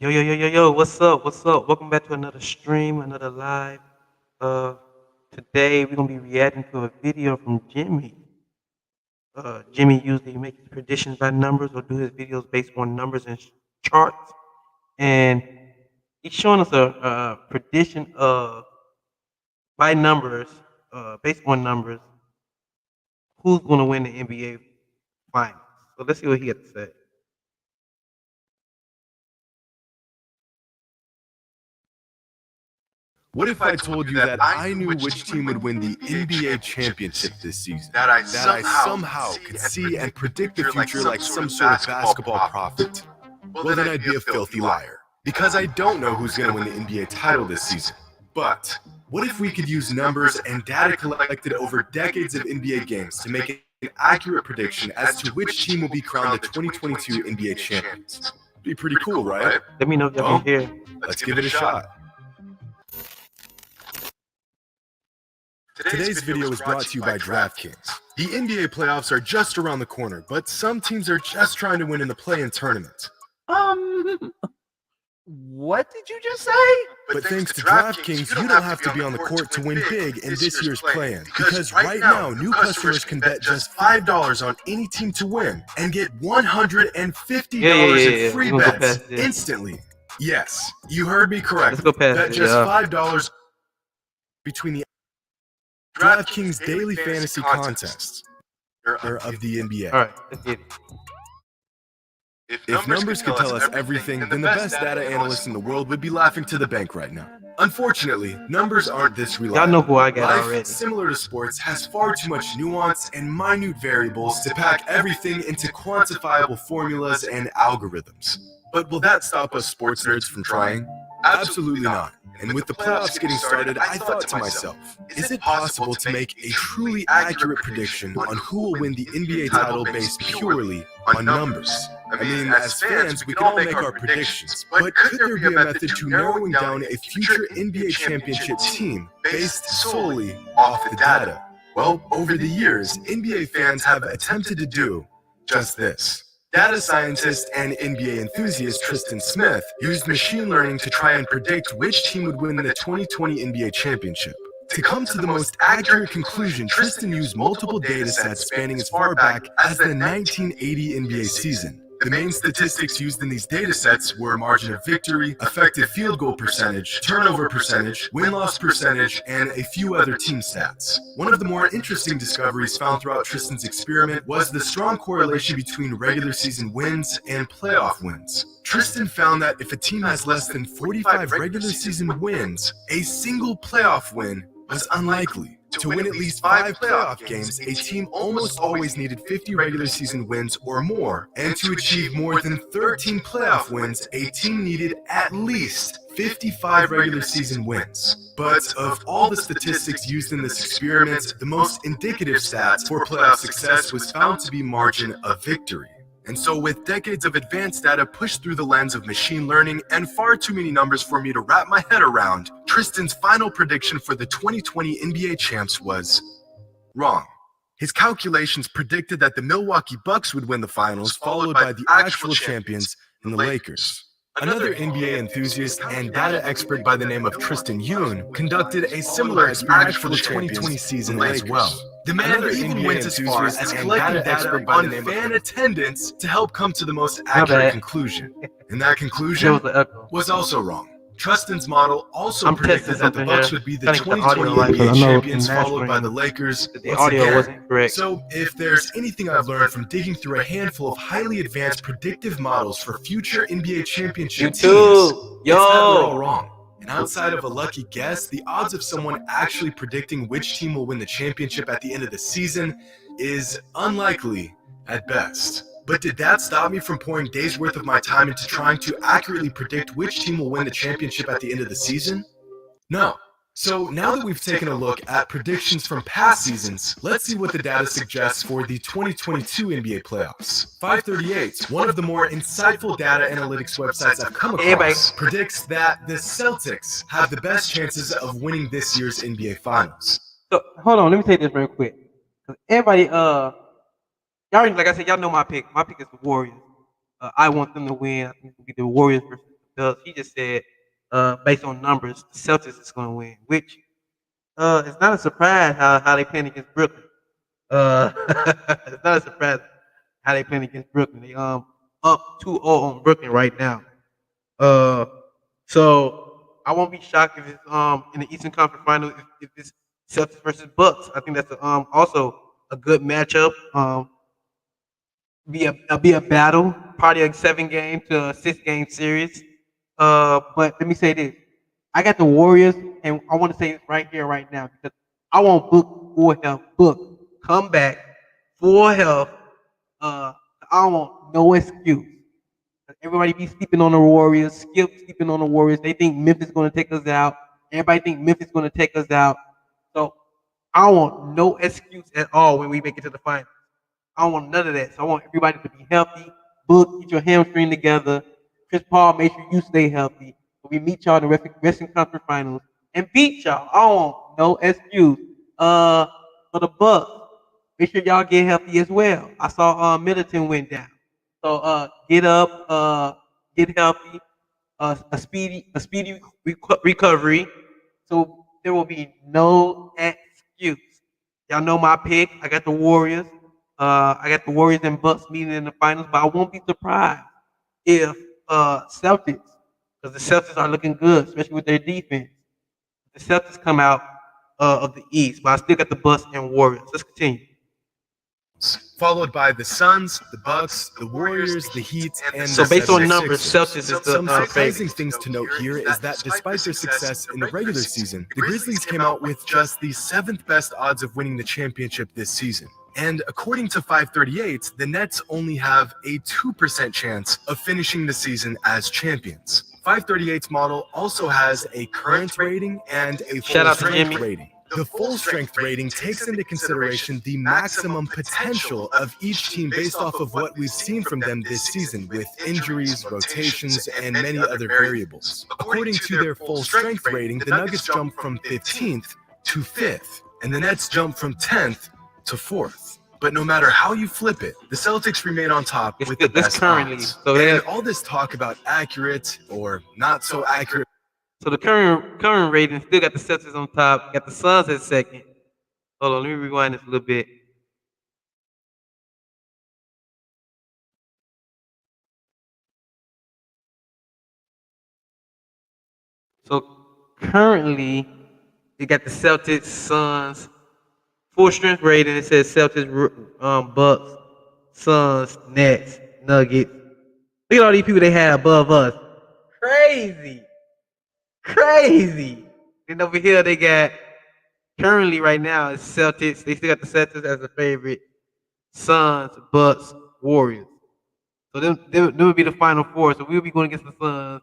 Yo, what's up? What's up? Welcome back to another stream, another live. Uh, Today we're gonna be reacting to a video from Jimmy. Jimmy usually makes his predictions by numbers or do his videos based on numbers and charts. And he's showing us a prediction of by numbers, based on numbers, who's gonna win the NBA finals. So let's see what he had to say. What if I told you that I knew which team would win the NBA championship this season? That I somehow could see and predict the future like some sort of basketball prophet? Well, then I'd be a filthy liar. Because I don't know who's going to win the NBA title this season. But what if we could use numbers and data collected over decades of NBA games to make an accurate prediction as to which team will be crowned the 2022 NBA champions? Be pretty cool, right? Let me know if y'all can hear. Let's give it a shot. Today's video is brought to you by DraftKings. The NBA playoffs are just around the corner, but some teams are just trying to win in the play-in tournament. What did you just say? But thanks to DraftKings, you don't have to be on the court to win big in this year's play-in. Because right now, new customers can bet just $5 on any team to win and get $150 in free bets instantly. Yes, you heard me correctly. Bet just $5 between the DraftKings Daily Fantasy Contests of the NBA. All right, let's get it. If numbers could tell us everything, then the best data analysts in the world would be laughing to the bank right now. Unfortunately, numbers aren't this reliable. Y'all know who I got Life, already. similar to sports, has far too much nuance and minute variables to pack everything into quantifiable formulas and algorithms. But will that stop us sports nerds from trying? Absolutely not. And with the playoffs getting started, I thought to myself, is it possible to make a truly accurate prediction on who will win the NBA title based purely on numbers? I mean, as fans, we can all make our predictions, but could there be a method to narrowing down a future NBA championship team based solely off the data? Well, over the years, NBA fans have attempted to do just this. Data scientist and NBA enthusiast Tristan Smith used machine learning to try and predict which team would win the 2020 NBA championship. To come to the most accurate conclusion, Tristan used multiple data sets spanning as far back as the 1980 NBA season. The main statistics used in these data sets were margin of victory, effective field goal percentage, turnover percentage, win-loss percentage, and a few other team stats. One of the more interesting discoveries found throughout Tristan's experiment was the strong correlation between regular season wins and playoff wins. Tristan found that if a team has less than 45 regular season wins, a single playoff win was unlikely. To win at least 5 playoff games, a team almost always needed 50 regular season wins or more, and to achieve more than 13 playoff wins, a team needed at least 55 regular season wins. But of all the statistics used in this experiment, the most indicative stats for playoff success was found to be margin of victory. And so with decades of advanced data pushed through the lens of machine learning and far too many numbers for me to wrap my head around, Tristan's final prediction for the 2020 NBA champs was wrong. His calculations predicted that the Milwaukee Bucks would win the finals, followed by the actual champions in the Lakers. Another NBA enthusiast and data expert by the name of Tristan Yoon conducted a similar experiment for the 2020 season as well. The man even went as far as collecting data on fan attendance to help come to the most accurate conclusion. And that conclusion was also wrong. Tristan's model also predicted that the Bucks would be the 2020 NBA champions, followed by the Lakers once again. So if there's anything I've learned from digging through a handful of highly advanced predictive models for future NBA championship teams, it's that they're all wrong. And outside of a lucky guess, the odds of someone actually predicting which team will win the championship at the end of the season is unlikely at best. But did that stop me from pouring days worth of my time into trying to accurately predict which team will win the championship at the end of the season? No. So now that we've taken a look at predictions from past seasons, let's see what the data suggests for the 2022 NBA playoffs. 538, one of the more insightful data analytics websites I've come across, predicts that the Celtics have the best chances of winning this year's NBA Finals. So hold on, let me take this real quick. Cause everybody, y'all like I said, y'all know my pick. My pick is the Warriors. I want them to win. I think it'll be the Warriors versus the because he just said, based on numbers, the Celtics is going to win, which it's not a surprise how they playing against Brooklyn. It's not a surprise how they playing against Brooklyn. They up 2-0 on Brooklyn right now. Uh, so I won't be shocked if it's in the Eastern Conference Final if it's Celtics versus Bucks. I think that's also a good matchup. Be a battle, probably a 7 game to a 6 game series. But let me say this: I got the Warriors, and I want to say this right here, right now, because I want Book full health. Book come back full health. Uh, I don't want no excuse. Everybody be sleeping on the Warriors. Skip sleeping on the Warriors. They think Memphis going to take us out. Everybody think Memphis going to take us out. So I don't want no excuse at all when we make it to the finals. I don't want none of that. So I want everybody to be healthy. Book, get your hamstring together. Chris Paul, make sure you stay healthy. So we meet y'all in the Western Conference Finals and beat y'all. I don't want no excuse. For the Bucks, make sure y'all get healthy as well. I saw Middleton went down. So get up, get healthy, a speedy recovery. So there will be no excuse. Y'all know my pick. I got the Warriors. I got the Warriors and Bucks meeting in the finals, but I won't be surprised if Celtics, because the Celtics are looking good, especially with their defense. The Celtics come out of the East, but I still got the Bucks and Warriors. Let's continue. Followed by the Suns, the Bucks, the Warriors, the Heat, and So the based on 76ers. numbers, Celtics is the Some surprising favorite. things to note here is that despite their success in the regular season, the Grizzlies came out with just the 7th best odds of winning the championship this season. And according to 538, the Nets only have a 2% chance of finishing the season as champions. 538's model also has a current rating and a Shout full out to strength Jimmy. rating. The full strength rating takes into consideration the maximum potential of each team based off of what we've seen from them this season with injuries, rotations, and many other variables. According to their full strength rating, the Nuggets jump from 15th to 5th, and the Nets jump from 10th to 4th. But no matter how you flip it, the Celtics remain on top with the best currently. odds. So And all this talk about accurate or not so accurate. So the current rating still got the Celtics on top, got the Suns at second. Hold on, let me rewind this a little bit. So currently, you got the Celtics, Suns, full strength rating. It says Celtics, Bucks, Suns, Nets, Nuggets. Look at all these people they have above us. Crazy, crazy. And over here they got currently right now it's Celtics. They still got the Celtics as a favorite. Suns, Bucks, Warriors. So them would be the final four. So we'll be going against the Suns.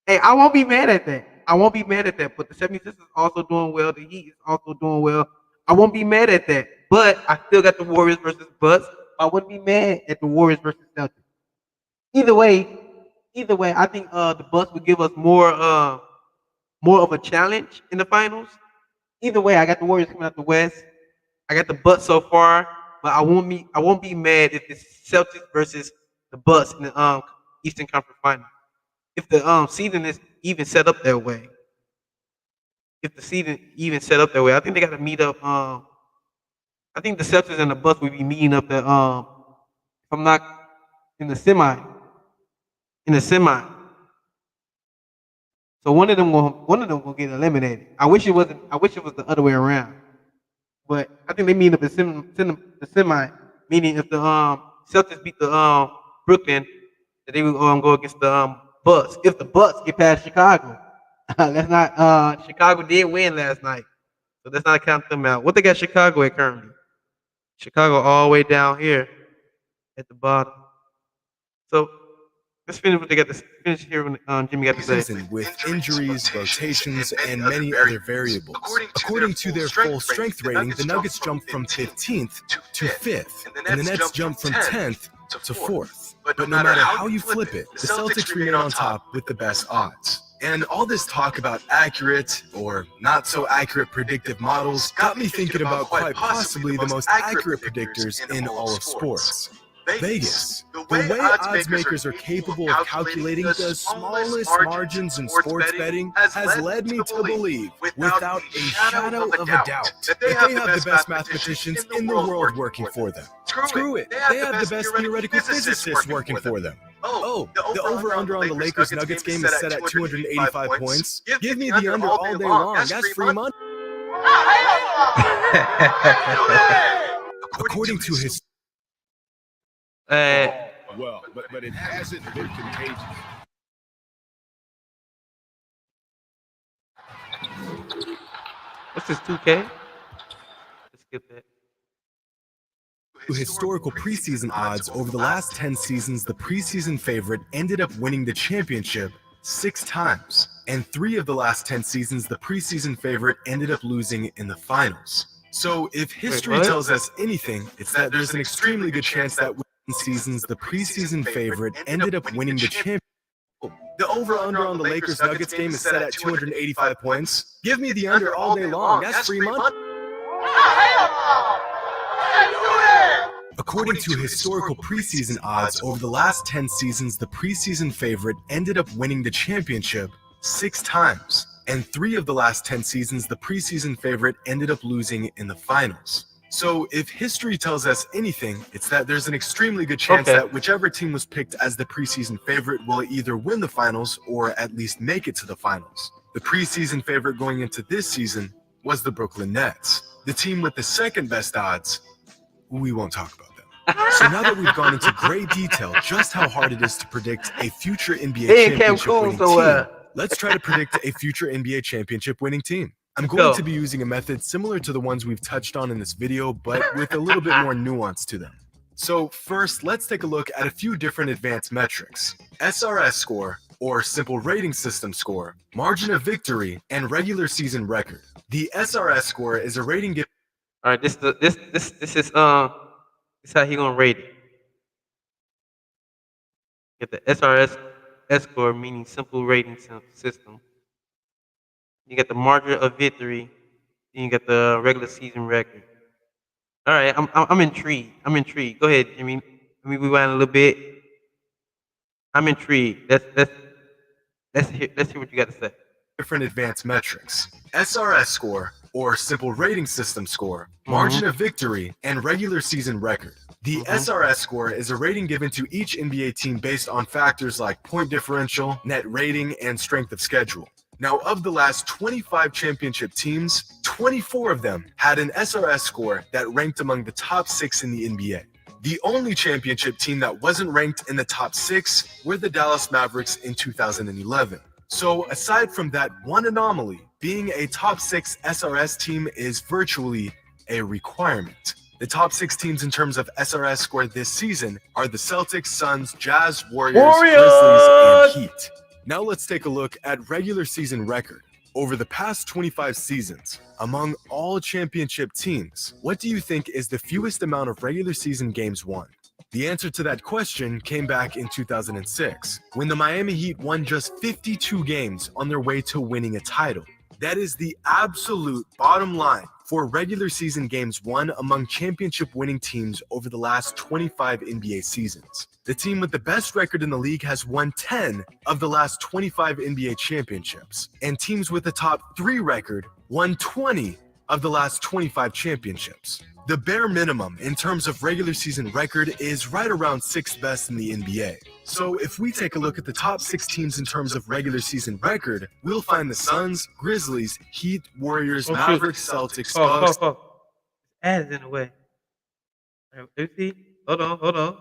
Hey, I won't be mad at that. I won't be mad at that. But the 76ers also doing well. The Heat is also doing well. I won't be mad at that. But I still got the Warriors versus Bucks. I wouldn't be mad at the Warriors versus Celtics. Either way, I think the Bucks would give us more of a challenge in the finals. Either way, I got the Warriors coming out the West. I got the Bucks so far, but I won't be mad if it's Celtics versus the Bucks in the Eastern Conference Final. If the season is even set up that way. If the season even set up that way, I think they got to meet up. I think the Celtics and the Bucks will be meeting up at if I'm not in the semi. In the semi. So one of them will get eliminated. I wish it wasn't. I wish it was the other way around. But I think they meet up in the semi. Meaning if the Celtics beat the Brooklyn, that they will go against the Bucks. If the Bucks get past Chicago, let's not. Chicago did win last night, so let's not count them out. What they got Chicago at currently? Chicago all the way down here at the bottom. So let's finish what they got to finish here when Jimmy got to say. Season with injuries, rotations, and many other variables. According to their full strength rating, the Nuggets jump from 15th to 5th, and the Nets jump from 10th to 4th. But no matter how you flip it, the Celtics remain on top with the best odds. And all this talk about accurate or not so accurate predictive models got me thinking about quite possibly the most accurate predictors in all of sports. Vegas. The way odds makers are capable of calculating the smallest margins in sports betting has led me to believe, without a shadow of a doubt, that they have the best mathematicians in the world working for them. Screw it, they have the best theoretical physicists working for them. Oh, the over-under on the Lakers-Nuggets game is set at 285 points. Give me the under all day long. That's free money. According to his... Well, but it hasn't been contagious. What's this, 2K? Let's skip that. Historical preseason odds, over the last 10 seasons, the preseason favorite ended up winning the championship 6 times. And 3 of the last 10 seasons, the preseason favorite ended up losing in the finals. So if history tells us anything, it's that there's an extremely good chance that seasons, the preseason favorite ended up winning the championship. The over-under on the Lakers-Nuggets game is set at 285 points. Give me the under all day long. That's free money. According to historical preseason odds, over the last 10 seasons, the preseason favorite ended up winning the championship 6 times. And 3 of the last 10 seasons, the preseason favorite ended up losing in the finals. So if history tells us anything, it's that there's an extremely good chance that whichever team was picked as the preseason favorite will either win the finals or at least make it to the finals. The preseason favorite going into this season was the Brooklyn Nets. The team with the second best odds, we won't talk about them. So now that we've gone into great detail just how hard it is to predict a future NBA championship winning team, let's try to predict a future NBA championship winning team. I'm going to be using a method similar to the ones we've touched on in this video, but with a little bit more nuance to them. So first, let's take a look at a few different advanced metrics. SRS score, or simple rating system score, margin of victory, and regular season record. The SRS score is a rating given... All right, this is how he gonna rate it. Get the SRS score, meaning simple rating system. You get the margin of victory, and you get the regular season record. All right, I'm intrigued. Go ahead, Jimmy. Let me rewind a little bit. I'm intrigued. Let's hear what you got to say. Different advanced metrics. SRS score, or simple rating system score, margin of victory, and regular season record. The SRS score is a rating given to each NBA team based on factors like point differential, net rating, and strength of schedule. Now, of the last 25 championship teams, 24 of them had an SRS score that ranked among the top 6 in the NBA. The only championship team that wasn't ranked in the top 6 were the Dallas Mavericks in 2011. So aside from that one anomaly, being a top 6 SRS team is virtually a requirement. The top 6 teams in terms of SRS score this season are the Celtics, Suns, Jazz, Warriors, Grizzlies, and Heat. Now let's take a look at regular season record. Over the past 25 seasons, among all championship teams, what do you think is the fewest amount of regular season games won? The answer to that question came back in 2006, when the Miami Heat won just 52 games on their way to winning a title. That is the absolute bottom line for regular season games won among championship winning teams over the last 25 NBA seasons. The team with the best record in the league has won 10 of the last 25 NBA championships, and teams with the top 3 record won 20 of the last 25 championships. The bare minimum in terms of regular season record is right around 6th best in the NBA. So if we take a look at the top 6 teams in terms of regular season record, we'll find the Suns, Grizzlies, Heat, Warriors, Mavericks, Celtics, Bucks. Add it in a way. Hold on.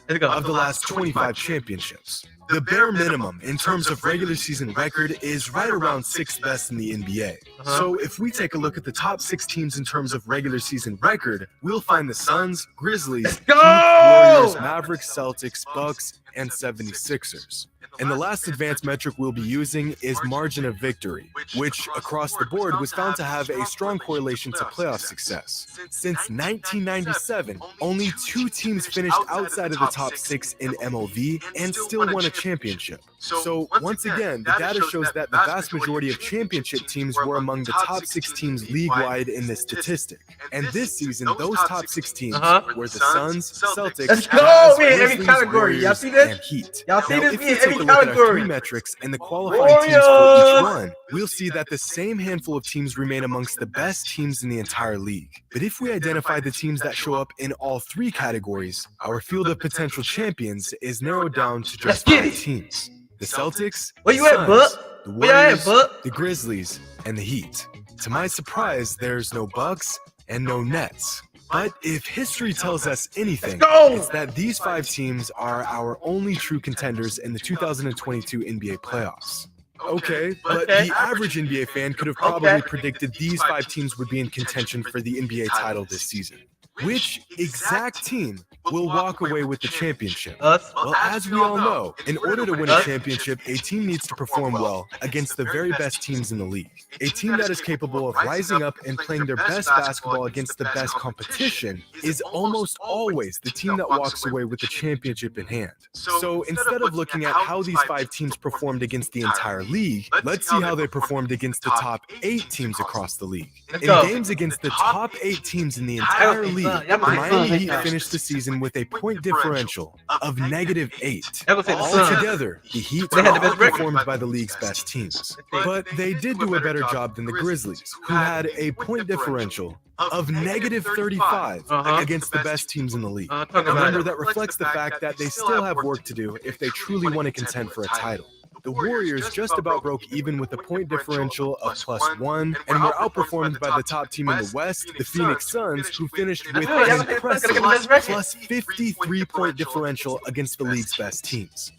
Of the last 25 championships. The bare minimum in terms of regular season record is right around 6th best in the NBA. So if we take a look at the top 6 teams in terms of regular season record, we'll find the Suns, Grizzlies, Heat, Warriors, Mavericks, Celtics, Bucks, and 76ers. And the last advanced metric we'll be using is margin of victory, which across the board was found to have a strong correlation to playoff success. Since 1997, only 2 teams finished outside of the top 6 in MLV and still won a championship. So once again, the data shows that the vast majority of championship teams were among the top 6 teams league-wide in this statistic. And this season, those top 6 teams were the Suns, Celtics, Let's go! Jazz, We in every Grizzlies, category. Y'all Warriors, see this? and Heat. Y'all see Now, this? if We we in take every a look at our category. 3 metrics and the qualifying teams for each one, we'll see that the same handful of teams remain amongst the best teams in the entire league. But if we identify the teams that show up in all 3 categories, our field of potential champions is narrowed down to just 5 teams. The Celtics, Where you the at, Buck? Suns, the Where y'all at, Warriors, Buck? the Grizzlies, and the Heat. To my surprise, there's no Bucks and no Nets. But if history tells us anything, it's that these 5 teams are our only true contenders in the 2022 NBA playoffs. Okay, but the average NBA fan could have probably predicted these 5 teams would be in contention for the NBA title this season. Which exact team will walk away with the championship? Us. Well, as we all know, in order to win a championship, a team needs to perform well against the very best teams in the league. A team that is capable of rising up and playing their best basketball against the best competition is almost always the team that walks away with the championship in hand. So instead of looking at how these 5 teams performed against the entire league, let's see how they performed against the top 8 teams across the league. In games against the top 8 teams in the entire league, the Miami Heat finished the season with a point differential of -8. Altogether, the Heat were outperformed by the league's best teams. But they did do a better job than the Grizzlies, who had a point differential of -35 against the best teams in the league. A number that reflects the fact that they still have work to do if they truly want to contend for a title. The Warriors just about broke even with a point differential of +1 and were outperformed by the top team in the West, the Phoenix Suns, who finished with an impressive +53 point differential against the league's best teams.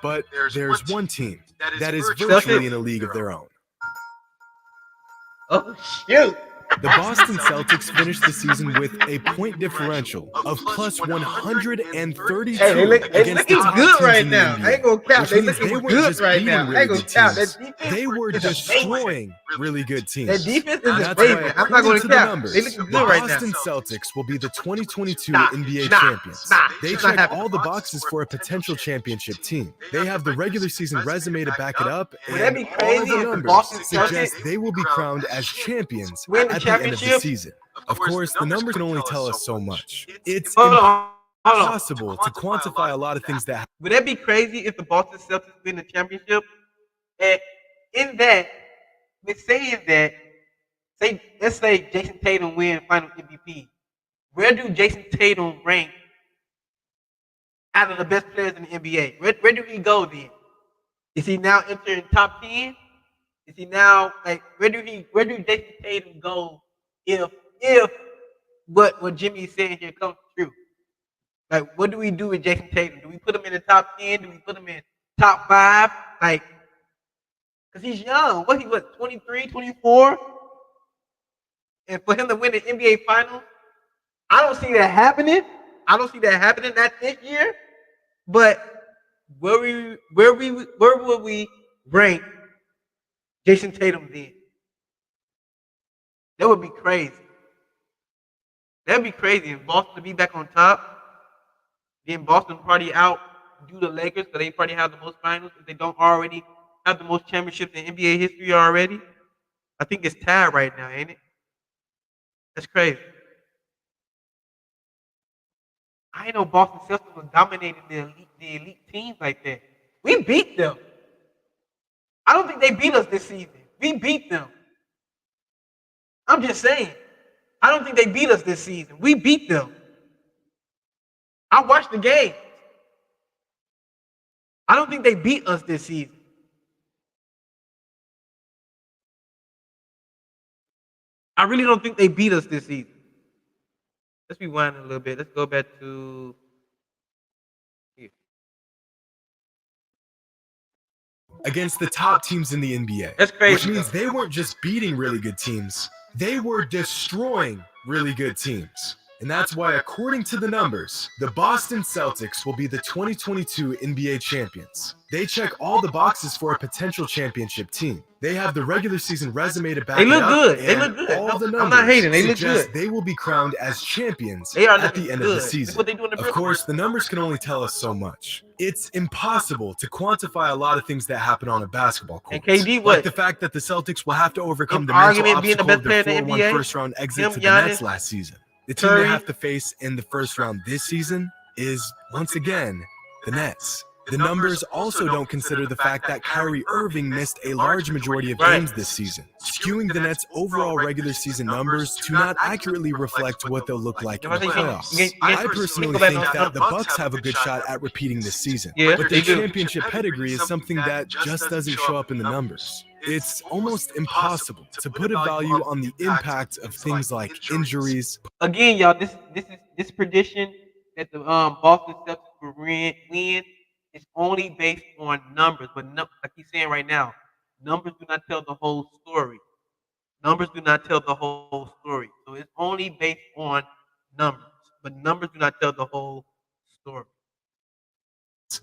But there's one team that is virtually in a league of their own. Oh, shoot. The Boston Celtics finished the season with a point differential of +132 Hey, they against the looking top good teams right in the now. NBA, I ain't gonna count. which They means looking weren't good just right beating now. I really ain't gonna good count. That teams. defense They were is amazing. destroying really good teams. That defense And is that's why, amazing. I'm not according gonna to the count. numbers, They looking the good right now. Boston Celtics will be the 2022 Nah, NBA nah, champions. nah. They It's not check happening. all the boxes for a potential championship team. They have the regular season resume to back it up, Would that and be all crazy the if the numbers Boston suggest Celtics they will be crowned as champions win the at the end of the championship? season. Of course, the numbers can only tell us so much. It's Hold on. impossible to quantify a lot of things that Would that be crazy if the Boston Celtics win the championship? And in that, with saying that, let's say Jason Tatum win Final MVP. Where do Jason Tatum rank out of the best players in the NBA? Where do he go then? Is he now entering top 10? Is he now like where do Jason Tatum go if what Jimmy is saying here comes true? Like, what do we do with Jason Tatum? Do we put him in the top 10? Do we put him in top 5? Like, because he's young. What, 23, 24? And for him to win the NBA Finals, I don't see that happening. Not this year. But where would we rank Jason Tatum then? That would be crazy. That'd be crazy. If Boston to be back on top, then Boston probably outdo the Lakers because they probably have the most finals if they don't already have the most championships in NBA history already. I think it's tied right now, ain't it? That's crazy. I didn't know Boston Celtics was dominating the elite teams like that. We beat them. I don't think they beat us this season. We beat them. I'm just saying. I don't think they beat us this season. We beat them. I watched the game. I don't think they beat us this season. I really don't think they beat us this season. Let's rewind a little bit. Let's go back to here. against the top teams in the NBA. That's crazy. Which means they weren't just beating really good teams, they were destroying really good teams. And that's why, according to the numbers, the Boston Celtics will be the 2022 NBA champions. They check all the boxes for a potential championship team. They have the regular season resume to back They it look up, good. They and look good. all the I'm numbers not hating. They look suggest good. they will be crowned as champions They are at the looking end of the good. Look season. what they do in the Of Brooklyn. course, the numbers can only tell us so much. It's impossible to quantify a lot of things that happen on a basketball court. And KD, Like what? the fact that the Celtics will have to overcome In the mental argument being the obstacle best of their player in the 4-1 NBA, first-round exit him, to the Nets Giannis, last season. The team they Curry. have to face in the first round this season is, once again, the Nets. The numbers also don't consider the fact that Kyrie Irving missed a large majority of games this season, skewing the Nets' overall regular season numbers to not accurately reflect what they'll look like in the playoffs. I personally think that the Bucks have a good shot at repeating this season, Yeah, but they their do. championship pedigree is something that just doesn't show up in the numbers. It's almost impossible to put a value on the impact of things like injuries. Again, y'all, this prediction that the Boston Celtics will win is only based on numbers. But like he's saying right now, numbers do not tell the whole story. Numbers do not tell the whole story. So it's only based on numbers. But numbers do not tell the whole story.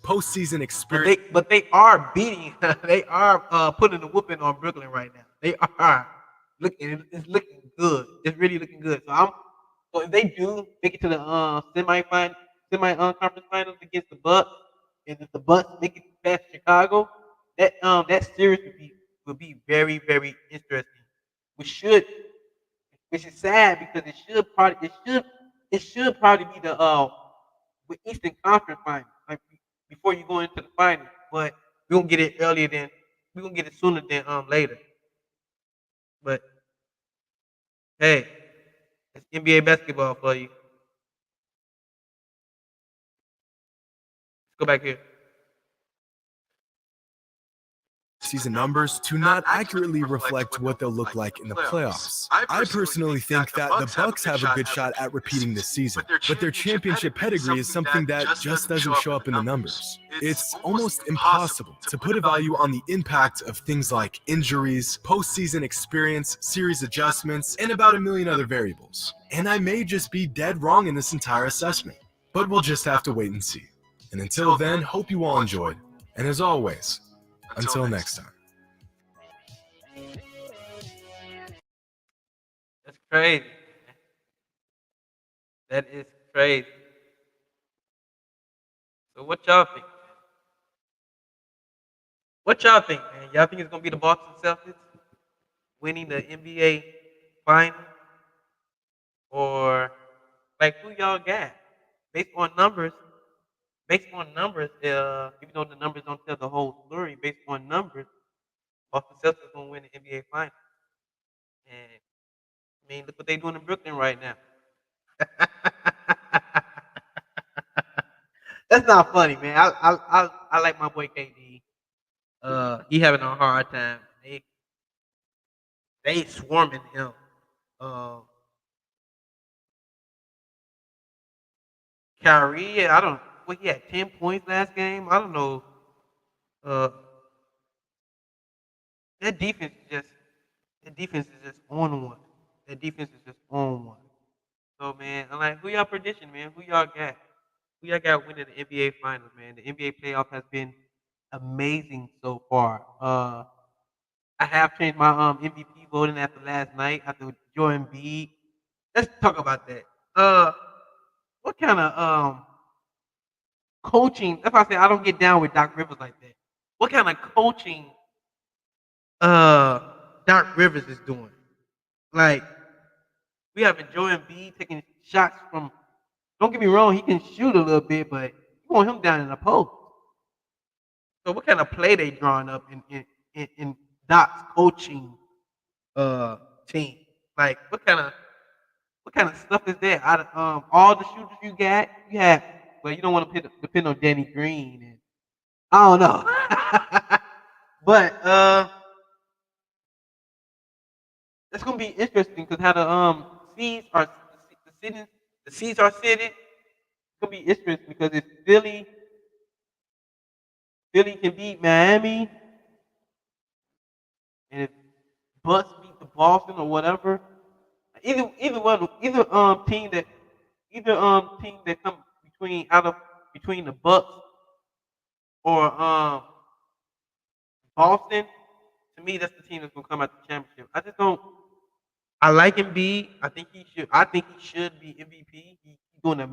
Postseason experience. But they are beating. They are putting a whooping on Brooklyn right now. They are looking. It's looking good. It's really looking good. So if they do make it to the semi conference finals against the Bucks, and if the Bucks make it past Chicago, that series will be very very interesting. We should, which is sad because it should probably be the with Eastern Conference final, like before you go into the finals. But we're gonna get it we're gonna get it sooner than later. But hey, it's NBA basketball for you. Let's go back here. Season numbers to not accurately reflect what they'll look like in the playoffs. I personally think that the Bucks have a good shot at repeating this season, but their championship pedigree is something that just doesn't show up in the numbers. It's almost impossible to put a value on the impact of things like injuries, postseason experience, series adjustments, and about a million other variables. And I may just be dead wrong in this entire assessment, but we'll just have to wait and see. And until then, hope you all enjoyed. And as always, until next time. That's crazy. That is crazy. So what y'all think? What y'all think, man? Y'all think it's gonna be the Boston Celtics winning the NBA final, or like who y'all got? Based on numbers, even though the numbers don't tell the whole story, based on numbers, Boston Celtics gonna win the NBA final. And I mean, look what they doing in Brooklyn right now. That's not funny, man. I like my boy KD. He having a hard time. They swarming him. Uh, Kyrie, I don't. What he had 10 points last game. I don't know. Uh, that defense is just on one. That defense is just on one. So man, I'm like, who y'all prediction, man? Who y'all got? Who y'all got winning the NBA Finals, man? The NBA playoff has been amazing so far. I have changed my MVP voting after last night after Jordan B. Let's talk about that. What kind of coaching? That's why I say I don't get down with Doc Rivers like that. What kind of coaching uh Doc Rivers is doing? Like we have Joel B taking shots from. Don't get me wrong, he can shoot a little bit, but you want him down in the post. So what kind of play they drawing up in Doc's coaching team? Like what kind of stuff is that? Out of all the shooters you got, you have well, you don't want to depend on Danny Green and I don't know. But it's gonna be interesting because how the seeds are the seeds are sitting. It's gonna be interesting because if Philly can beat Miami, and if Bucks beat the Boston or whatever, either team that either team that come between the Bucks or Boston, to me that's the team that's gonna come out the championship. I just don't. I like Embiid. I think he should. I think he should be MVP. He's doing an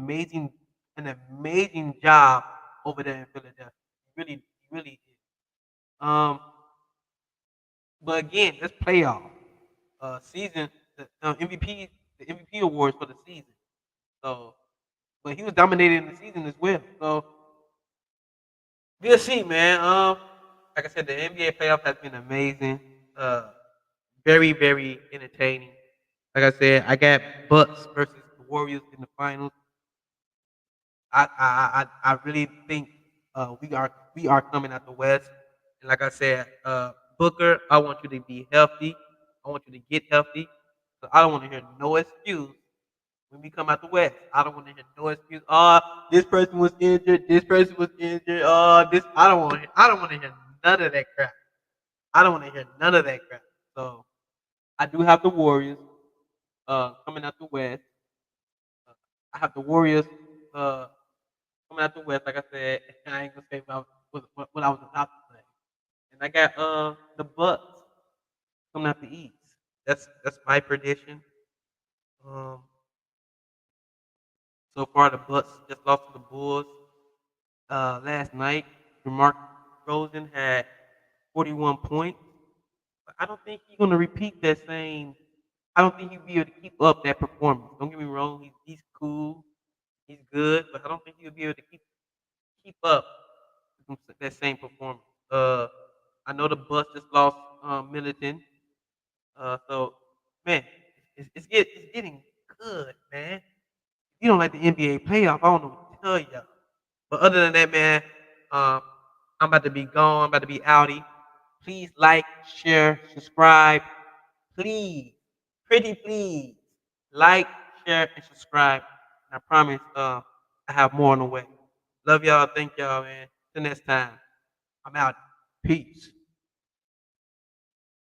amazing job over there in Philadelphia. He really is. Um, but again, that's playoff season. The MVP awards for the season. So, but he was dominating the season as well. So we'll see, man. Like I said, the NBA playoff has been amazing. Very entertaining. Like I said, I got Bucks versus the Warriors in the finals. I really think we are coming out the West. And like I said, Booker, I want you to be healthy. I want you to get healthy. So I don't want to hear no excuse when we come out the West. I don't want to hear no excuse. Oh, this person was injured. This person was injured. Oh, this I don't want to hear none of that crap. I don't want to hear none of that crap. So I do have the Warriors coming out the West. Uh, I have the Warriors uh, coming out the West. Like I said, I ain't gonna say what I was about to say. And I got the Bucks coming out the East. That's my prediction. Um, so far the Bucks just lost to the Bulls last night. Mark Rosen had 41 points. But I don't think he's gonna repeat that same. I don't think he'll be able to keep up that performance. Don't get me wrong, he's cool, he's good, but I don't think he'll be able to keep up that same performance. I know the Bucks just lost Middleton. So man, it's getting good, man. You don't like the NBA playoff, I don't know what to tell you. But other than that, man, um, I'm about to be gone. I'm about to be outie. Please like, share, subscribe. Please, pretty please, like, share, and subscribe. And I promise, I have more on the way. Love y'all. Thank y'all, man. Till next time. I'm out. Peace.